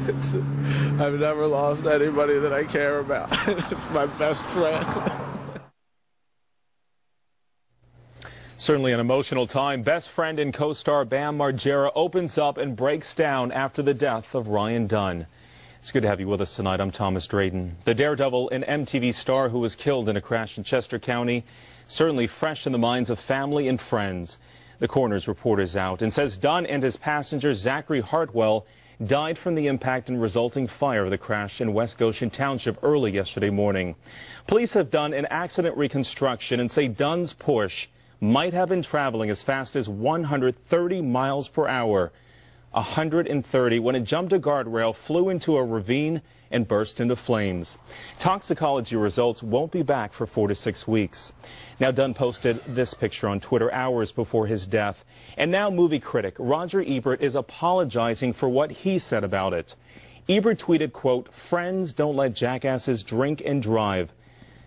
I've never lost anybody that I care about. It's my best friend. Certainly an emotional time. Best friend and co-star Bam Margera opens up and breaks down after the death of Ryan Dunn. It's good to have you with us tonight. I'm Thomas Drayton. The daredevil and MTV star who was killed in a crash in Chester County, certainly fresh in the minds of family and friends. The coroner's report is out and says Dunn and his passenger Zachary Hartwell died from the impact and resulting fire of the crash in West Goshen Township early yesterday morning. Police have done an accident reconstruction and say Dunn's Porsche might have been traveling as fast as 130 miles per hour. 130 when it jumped a guardrail, flew into a ravine, and burst into flames. Toxicology results won't be back for 4 to 6 weeks. Now, Dunn posted this picture on Twitter hours before his death. And now movie critic Roger Ebert is apologizing for what he said about it. Ebert tweeted, quote, "Friends don't let jackasses drink and drive."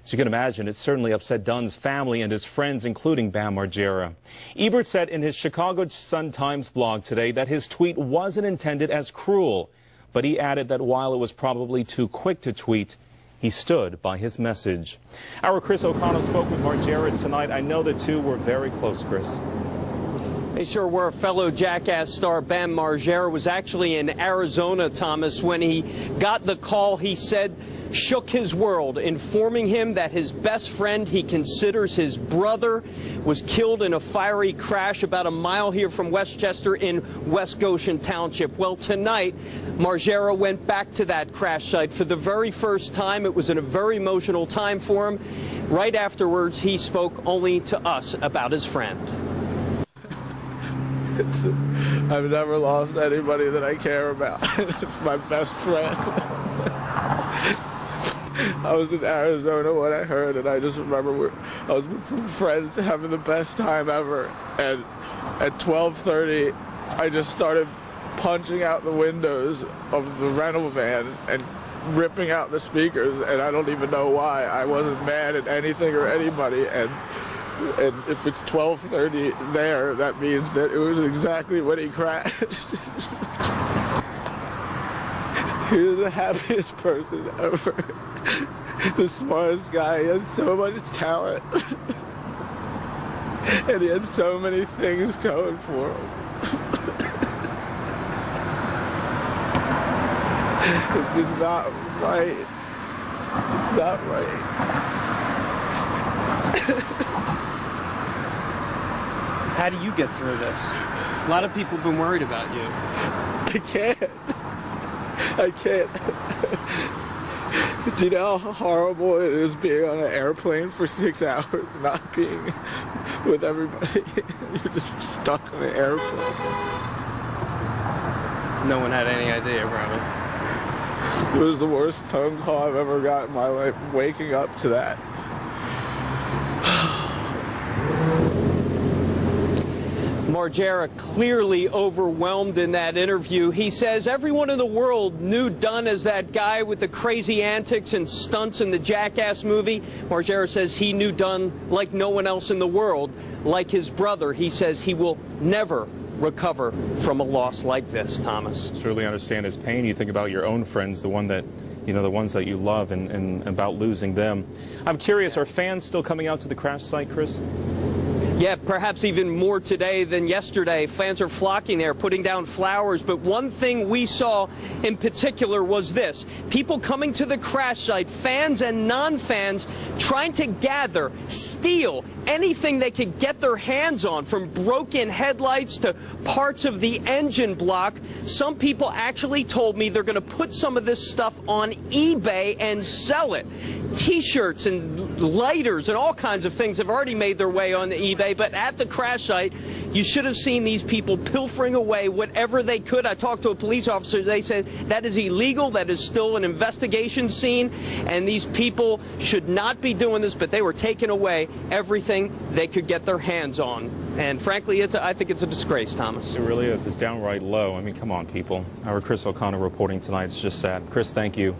As you can imagine, it certainly upset Dunn's family and his friends, including Bam Margera. Ebert said in his Chicago Sun-Times blog today that his tweet wasn't intended as cruel, but he added that while it was probably too quick to tweet, he stood by his message. Our Chris O'Connell spoke with Margera tonight. I know the two were very close, Chris. They sure were. Fellow Jackass star Bam Margera was actually in Arizona, Thomas, when he got the call. He said shook his world, informing him that his best friend he considers his brother was killed in a fiery crash about a mile here from Westchester in West Goshen Township. Well, tonight, Margera went back to that crash site for the very first time. It was a very emotional time for him. Right afterwards, he spoke only to us about his friend. I've never lost anybody that I care about. It's my best friend. I was in Arizona when I heard, and I just remember I was with some friends having the best time ever, and at 12:30 I just started punching out the windows of the rental van and ripping out the speakers, and I don't even know why. I wasn't mad at anything or anybody, and if it's 12:30 there, that means that it was exactly when he crashed. He was the happiest person ever. The smartest guy. He had so much talent. And he had so many things going for him. It's just not right. It's not right. How do you get through this? A lot of people have been worried about you. I can't. Do you know how horrible it is being on an airplane for 6 hours, not being with everybody? You're just stuck on an airplane. No one had any idea, probably. It was the worst phone call I've ever got in my life, waking up to that. Margera clearly overwhelmed in that interview. He says everyone in the world knew Dunn as that guy with the crazy antics and stunts in the Jackass movie. Margera says he knew Dunn like no one else in the world, like his brother. He says he will never recover from a loss like this, Thomas. Certainly understand his pain. You think about your own friends, the ones that you love, and about losing them. I'm curious, are fans still coming out to the crash site, Chris? Yeah, perhaps even more today than yesterday. Fans are flocking there, putting down flowers. But one thing we saw in particular was this. People coming to the crash site, fans and non-fans, trying to gather, steal anything they could get their hands on, from broken headlights to parts of the engine block. Some people actually told me they're going to put some of this stuff on eBay and sell it. T-shirts and lighters and all kinds of things have already made their way on eBay, but at the crash site, you should have seen these people pilfering away whatever they could. I talked to a police officer. They said that is illegal. That is still an investigation scene, and these people should not be doing this, but they were taking away everything they could get their hands on. And frankly, I think it's a disgrace, Thomas. It really is. It's downright low. I mean, come on, people. Our Chris O'Connell reporting tonight. It's just sad. Chris, thank you.